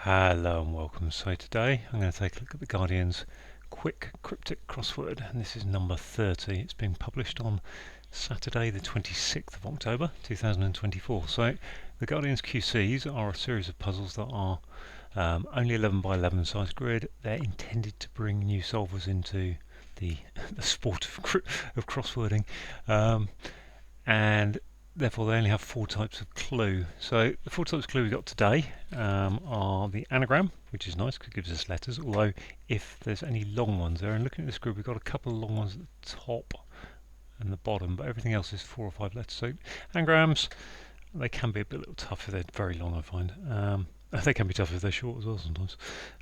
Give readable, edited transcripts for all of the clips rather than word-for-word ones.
Hello and welcome. So today I'm going to take a look at the Guardian's Quick Cryptic crossword, and this is number 30. It's being published on Saturday the 26th of October 2024. So the Guardian's QCs are a series of puzzles that are only 11 by 11 size grid. They're intended to bring new solvers into the sport of crosswording, and therefore they only have 4 types of clue. So the 4 types of clue we got today are the anagram, which is nice because it gives us letters, although if there's any long ones there, and looking at this group we've got a couple of long ones at the top and the bottom, but everything else is 4 or 5 letters. So anagrams, they can be a little tough if they're very long, I find. They can be tough if they're short as well sometimes.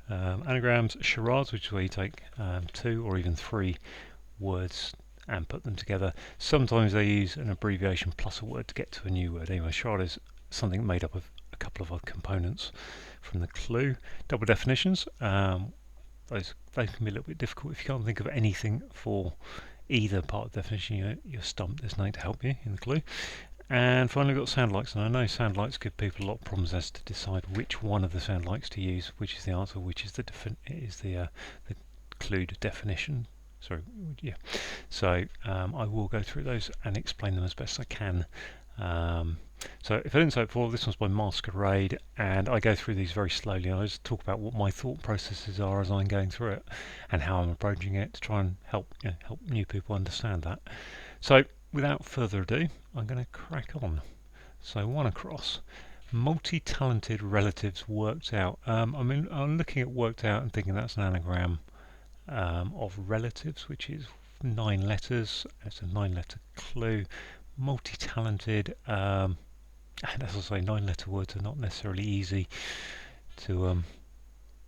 Anagrams, charades, which is where you take 2 or even 3 words and put them together. Sometimes they use an abbreviation plus a word to get to a new word. Anyway, charade is something made up of a couple of other components from the clue. Double definitions, those can be a little bit difficult. If you can't think of anything for either part of the definition, you're stumped. There's nothing to help you in the clue. And finally we've got sound likes, and I know sound likes give people a lot of problems as to decide which one of the sound likes to use, which is the answer, which is the clued definition. Sorry, yeah. So I will go through those and explain them as best I can. So if I didn't say it before, this one's by Masquerade, and I go through these very slowly. I just talk about what my thought processes are as I'm going through it and how I'm approaching it to try and help new people understand that. So without further ado, I'm going to crack on. So one across. Multi-talented relatives worked out. I'm looking at worked out and thinking that's an anagram of relatives, which is 9 letters. It's a 9-letter clue. Multi-talented, and as I say, 9-letter words are not necessarily easy to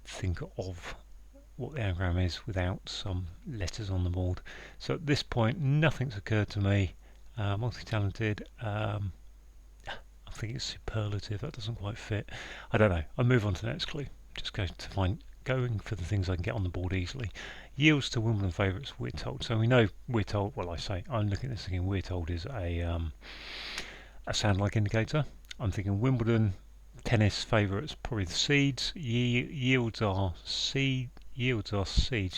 think of what the anagram is without some letters on the board. So at this point, nothing's occurred to me. Multi-talented, I think it's superlative. That doesn't quite fit. I don't know. I'll move on to the next clue. Just going for the things I can get on the board easily. Yields to Wimbledon favourites, we're told. So we know we're told, well, I'm looking at this thinking we're told is a sound like indicator. I'm thinking Wimbledon tennis favourites, probably the seeds. Yields are seeds,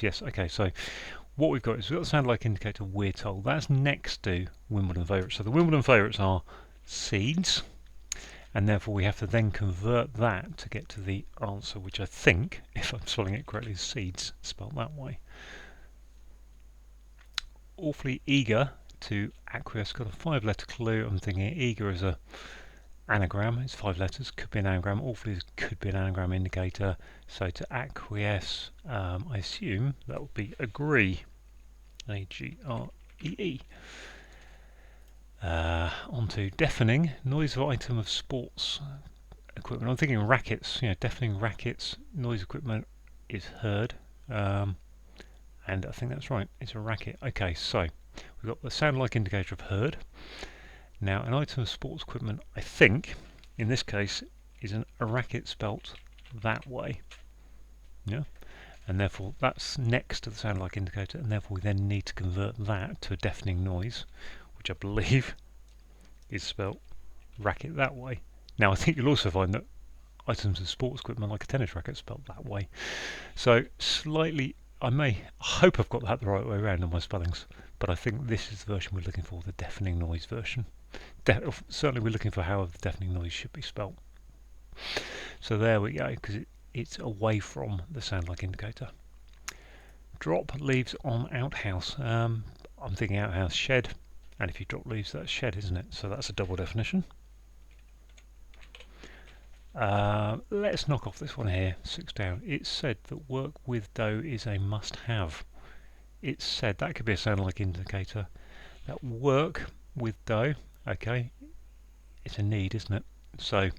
yes. Okay, so what we've got is we've got the sound like indicator, we're told. That's next to Wimbledon favourites. So the Wimbledon favourites are seeds, and therefore we have to then convert that to get to the answer, which I think, if I'm spelling it correctly, is seeds, spelled that way. Awfully eager to acquiesce, got a 5-letter clue. I'm thinking eager is a anagram, it's 5 letters, could be an anagram. Awfully could be an anagram indicator. So to acquiesce, I assume that would be agree, A-G-R-E-E. Onto deafening, noise of item of sports equipment. I'm thinking rackets, deafening rackets, noise equipment is heard, and I think that's right, it's a racket. Okay, so we've got the sound like indicator of heard. Now an item of sports equipment, I think, in this case, is a racket spelt that way, yeah, and therefore that's next to the sound like indicator, and therefore we then need to convert that to a deafening noise, which I believe is spelt racket that way. Now I think you'll also find that items of sports equipment like a tennis racket spelt that way. So slightly, I hope I've got that the right way around on my spellings, but I think this is the version we're looking for, the deafening noise version. Certainly we're looking for how the deafening noise should be spelt. So there we go, because it's away from the sound like indicator. Drop leaves on outhouse. I'm thinking outhouse shed, and if you drop leaves, that's shed, isn't it? So that's a double definition. Let's knock off this one here, 6 down. It's said that work with dough is a must-have. It's said, that could be a sound like indicator. That work with dough, okay, it's a need, isn't it? So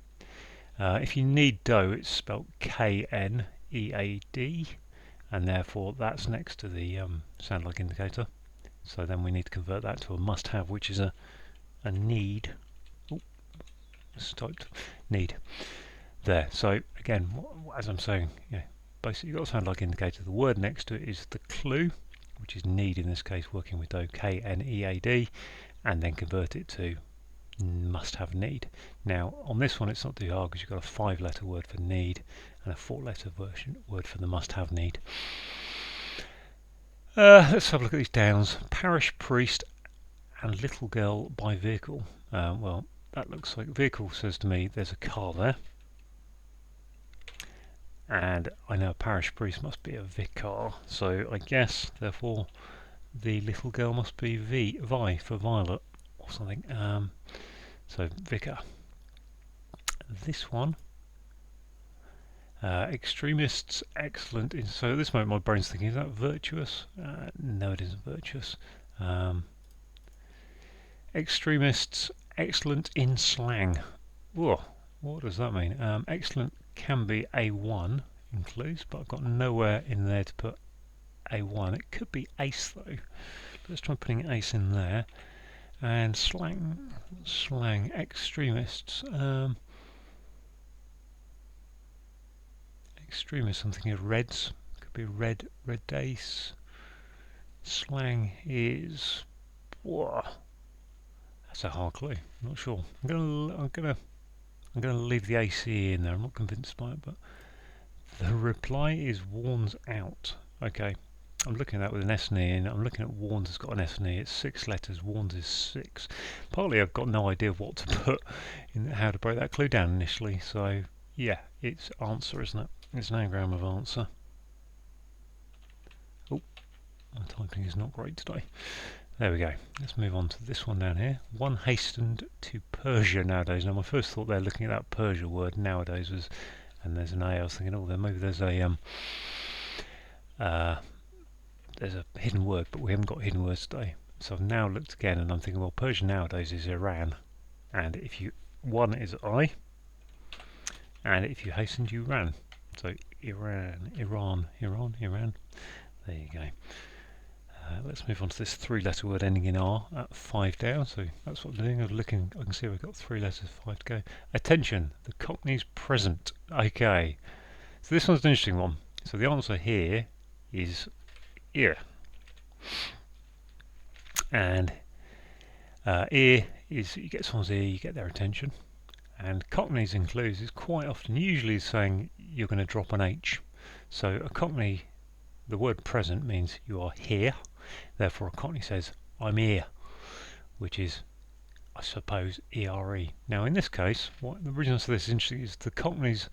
if you need dough, it's spelled K-N-E-A-D, and therefore that's next to the sound like indicator. So then we need to convert that to a must-have, which is a need. Oh, it's typed need there. So again, as I'm saying, basically you've got a sound like indicator. The word next to it is the clue, which is need in this case, working with dough, K-N-E-A-D, and then convert it to must have need. Now on this one it's not too hard because you've got a 5-letter word for need and a 4-letter word for the must have need. Let's have a look at these downs. Parish priest and little girl by vehicle. Well, that looks like vehicle says to me there's a car there, and I know a parish priest must be a vicar, so I guess therefore the little girl must be Vi for Violet or something. So vicar. This one, extremists, excellent. So at this moment my brain's thinking, is that virtuous? No, it isn't virtuous. Extremists, excellent in slang. Whoa, what does that mean? Excellent can be A1 in clues, but I've got nowhere in there to put A1. It could be ace though. Let's try putting ace in there. And slang, extremists. Extremists, I'm thinking of reds. Could be red ace. Slang is. Whoa, that's a hard clue. I'm not sure. I'm gonna leave the AC in there. I'm not convinced by it, but the reply is warns out. Okay, I'm looking at that with an S and E in. I'm looking at warns has got an S and E. It's 6 letters. Warns is 6. Partly I've got no idea what to put in how to break that clue down initially. So yeah, it's answer, isn't it? It's an anagram of answer. Oh, my typing is not great today. There we go. Let's move on to this one down here. One hastened to Persia nowadays. Now my first thought there looking at that Persia word nowadays was, and there's an A, I was thinking, oh, then maybe there's a hidden word, but we haven't got hidden words today. So I've now looked again and I'm thinking, well, Persia nowadays is Iran. And if you, one is I, and if you hastened, you ran. So Iran. There you go. Let's move on to this 3-letter word ending in R at 5 down. So that's what I'm doing. I'm looking. I can see we've got 3 letters, 5 to go. Attention, the Cockney's present. Okay. So this one's an interesting one. So the answer here is ear. And ear is, you get someone's ear, you get their attention. And Cockney's in clues is quite often usually saying you're going to drop an H. So a Cockney, the word present means you are here. Therefore a Cockney says I'm here, which is, I suppose, ERE. Now in this case, what the reason for this is interesting is the Cockney's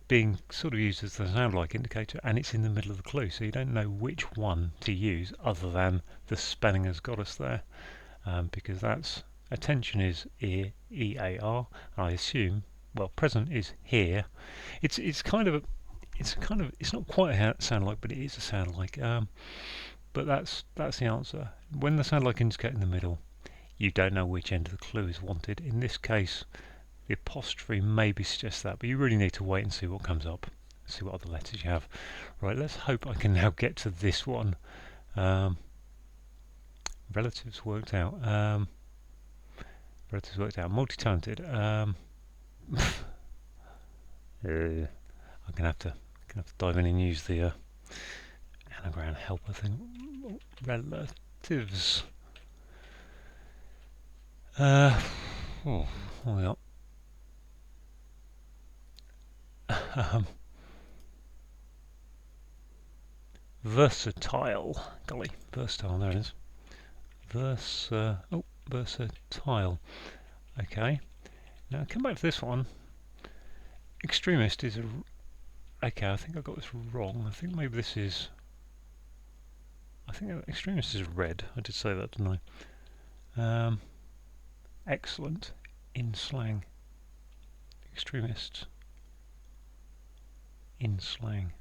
being sort of used as the sound like indicator, and it's in the middle of the clue, so you don't know which one to use other than the spelling has got us there, because that's attention is ear, EAR, and I assume, well, present is here. It's not quite how it sounds like, but it is a sound like. But that's the answer. When the sound like indicator in the middle, you don't know which end of the clue is wanted. In this case, the apostrophe maybe suggests that, but you really need to wait and see what comes up, see what other letters you have. Right, let's hope I can now get to this one. Relatives worked out. Multi-talented. I'm gonna have to dive in and use the anagram helper thing. Relatives. What we got? Versatile. Golly, versatile. There it is. Versatile. Okay. Now come back to this one. Extremist is a. Okay, I think I got this wrong. I think maybe this is. I think extremist is red. I did say that, didn't I? Excellent in slang. Extremist in slang.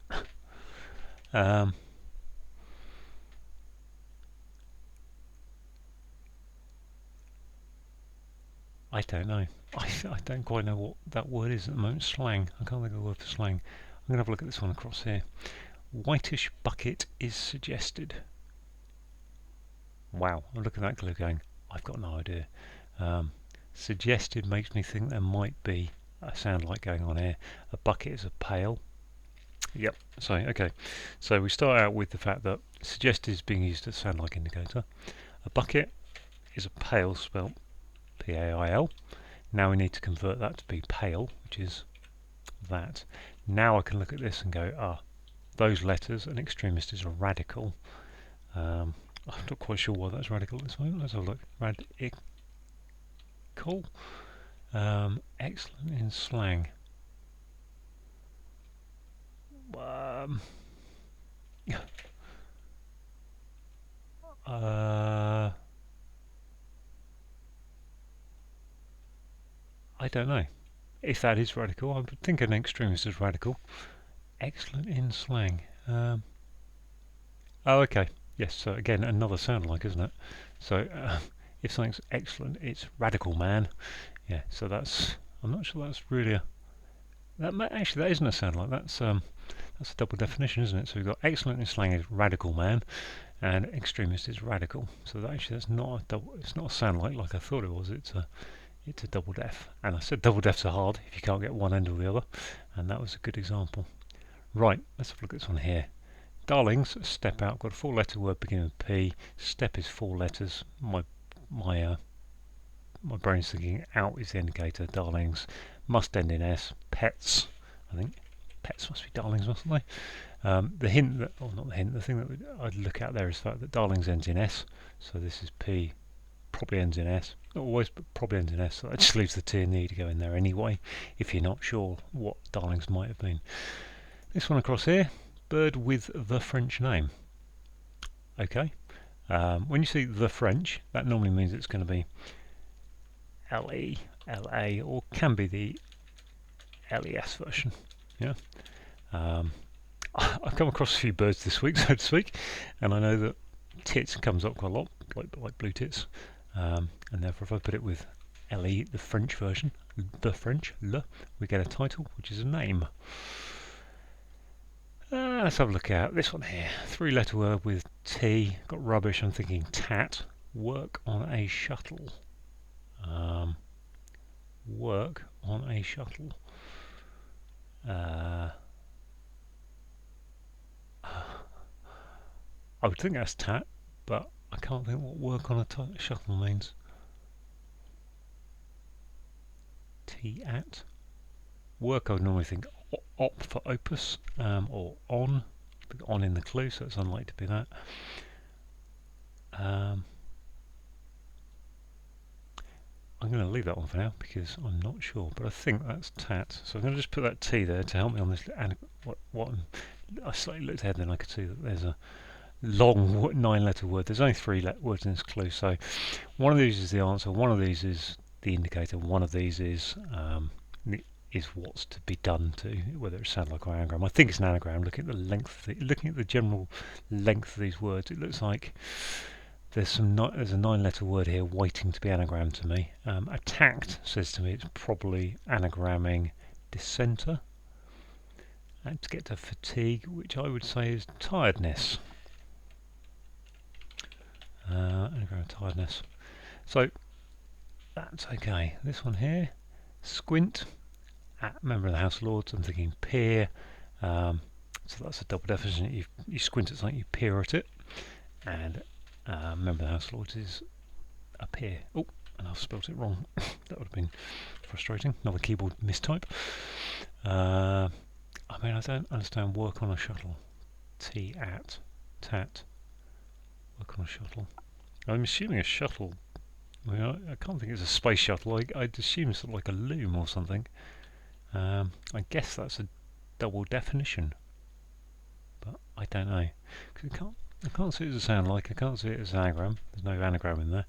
I don't know. I don't quite know what that word is at the moment. Slang. I can't think of the word for slang. I'm going to have a look at this one across here. Whitish bucket is suggested. Wow, I'm looking at that clue going, I've got no idea. Suggested makes me think there might be a sound like going on here. A bucket is a pail. Yep, so okay. So we start out with the fact that suggested is being used as a sound like indicator. A bucket is a pail spelt P-A-I-L. Now we need to convert that to be pale, which is that. Now I can look at this and go, those letters, an extremist is a radical. I'm not quite sure why that's radical at this moment. Let's have a look. Radical. Excellent in slang. I don't know if that is radical. I would think an extremist is radical. Excellent in slang. Oh, okay. Yes. So again, another sound like, isn't it? So if something's excellent, it's radical, man. Yeah. So that's. I'm not sure that's really a. Actually, that isn't a sound like. That's a double definition, isn't it? So we've got excellent in slang is radical, man, and extremist is radical. So that's not a double. It's not a sound like I thought it was. It's a double def, and I said double defs are hard if you can't get one end or the other, and that was a good example. Right, let's have a look at this one here. Darlings, step out. Got a 4-letter word beginning with P. Step is 4 letters. My brain's thinking out is the indicator. Darlings must end in S. Pets, I think. Pets must be darlings, mustn't they? The hint that, not the hint. The thing that I'd look at there is the fact that darlings ends in S. So this is P. Probably ends in S. Not always, but probably ends in S. So that just leaves the T and the E to go in there anyway, if you're not sure what darlings might have been. This one across here, bird with the French name. Okay. When you see the French, that normally means it's going to be L-E, L-A, or can be the LES version. Yeah. I've come across a few birds this week, so to speak, and I know that tits comes up quite a lot, like blue tits. And therefore if I put it with LE, the French version, the French, le, we get a title, which is a name. Let's have a look at this one here. 3-letter word with T, got rubbish, I'm thinking tat, work on a shuttle. Work on a shuttle. I would think that's tat, but I can't think what work on a shuttle means. T-at. Work I would normally think op for opus, or on in the clue, so it's unlikely to be that. I'm going to leave that one for now because I'm not sure, but I think that's tat. So I'm going to just put that T there to help me on this. And I slightly looked ahead, then I could see that there's a long 9-letter word. There's only 3 words in this clue, so one of these is the answer, one of these is the indicator, one of these is what's to be done to, whether it sounds like an anagram. I think it's an anagram. Looking at the length, looking at the general length of these words, it looks like there's a 9-letter word here waiting to be anagrammed to me. Attacked says to me it's probably anagramming dissenter. And to get to fatigue, which I would say is tiredness. Anagram tiredness. So that's okay. This one here, squint. Member of the House of Lords, I'm thinking peer. So that's a double definition. You squint at something, you peer at it. And member of the House of Lords is a peer. Oh, and I've spelt it wrong. That would have been frustrating. Another keyboard mistype. I mean, I don't understand work on a shuttle. T-at, tat. Work on a shuttle. I'm assuming a shuttle. I mean, I can't think it's a space shuttle. I'd assume it's like a loom or something. I guess that's a double definition, but I don't know. Cause I can't see it as a sound like. I can't see it as an anagram. There's no anagram in there.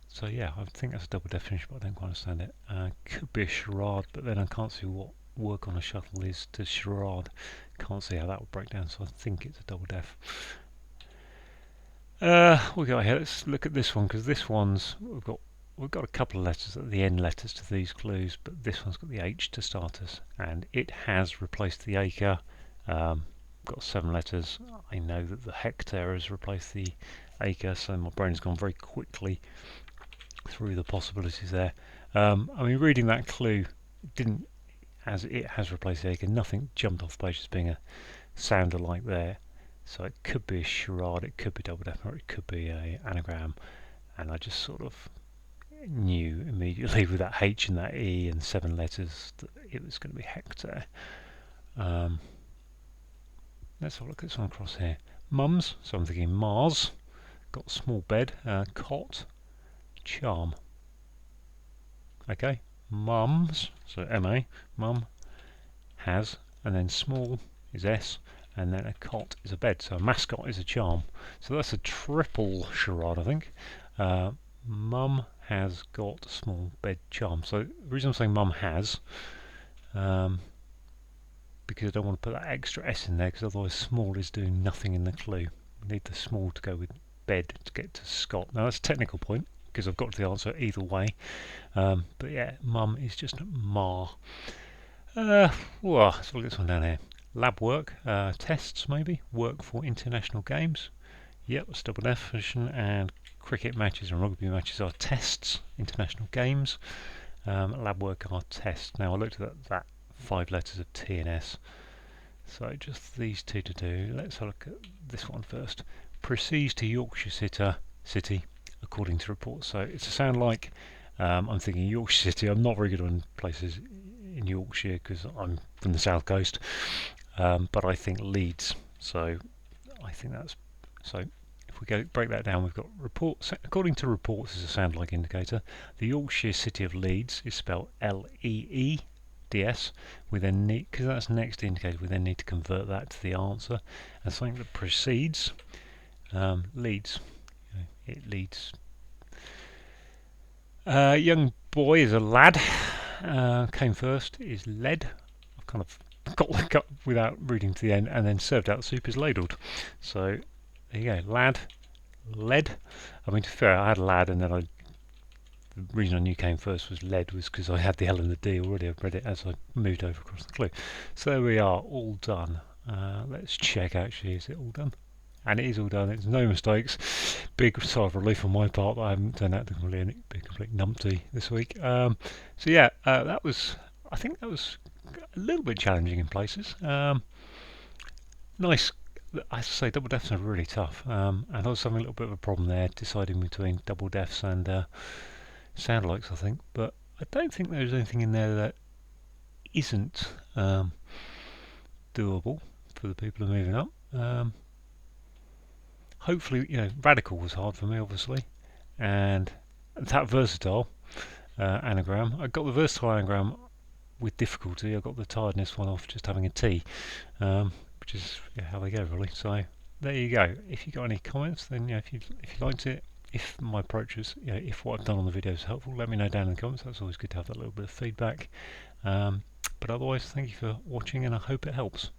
So yeah, I think that's a double definition, but I don't quite understand it. Could be a charade, but then I can't see what work on a shuttle is to charade. Can't see how that would break down. So I think it's a double def. We got here. Let's look at this one because this one's we've got a couple of letters at the end letters to these clues, but this one's got the H to start us, and it has replaced the acre. Got 7 letters. I know that the hectare has replaced the acre, so my brain has gone very quickly through the possibilities there. I mean, reading that clue didn't, as it has replaced the acre, nothing jumped off the page as being a sound alike there. So it could be a charade, it could be double def, or it could be a anagram, and I just sort of knew immediately with that H and that E and 7 letters that it was going to be hectare. Let's have a look at this one across here. Mums, so I'm thinking Mars, got small bed, cot, charm. Okay, mums, so M-A, mum, has, and then small is S, and then a cot is a bed, so a mascot is a charm. So that's a triple charade, I think. Mum has got small bed charm. So the reason I'm saying mum has, because I don't want to put that extra S in there, because otherwise small is doing nothing in the clue. We need the small to go with bed to get to Scott. Now that's a technical point, because I've got to the answer either way. But yeah, mum is just ma. Let's look at this one down here. Lab work, tests maybe, work for international games. Yep, that's double definition. And cricket matches and rugby matches are tests, international games. Lab work are tests. Now I looked at that 5 letters of T and S. So just these two to do. Let's have a look at this one first. Proceeds to Yorkshire City, according to reports. So it's a sound like, I'm thinking Yorkshire City. I'm not very good on places in Yorkshire because I'm from the south coast, but I think Leeds. So I think that's so. If we break that down, we've got reports. According to reports, is a sound like indicator. The Yorkshire City of Leeds is spelled L-E-E-D-S. We then need, because that's next indicator, we then need to convert that to the answer. And something that precedes leads. It leads. Young boy is a lad. Came first is led. I've kind of got the cut without reading to the end, and then served out soup is ladled. So there you go, lad, led. I mean, to be fair, I had lad, and then the reason I knew came first was led was because I had the L and the D already. I've read it as I moved over across the clue. So there we are, all done. Let's check actually, is it all done? And it is all done, it's no mistakes. Big sigh of relief on my part that I haven't turned out to be a complete numpty this week. So yeah, I think that was a little bit challenging in places. Nice, I have to say double defs are really tough. And I was having a little bit of a problem there, deciding between double defs and sound likes, I think. But I don't think there's anything in there that isn't doable for the people who are moving up. Hopefully, radical was hard for me, obviously, and that versatile anagram. I got the versatile anagram with difficulty. I got the tiredness one off just having a tea, which is how they go, really. So there you go. If you got any comments, then if you liked it, if my approach is, if what I've done on the video is helpful, let me know down in the comments. That's always good to have that little bit of feedback. But otherwise, thank you for watching, and I hope it helps.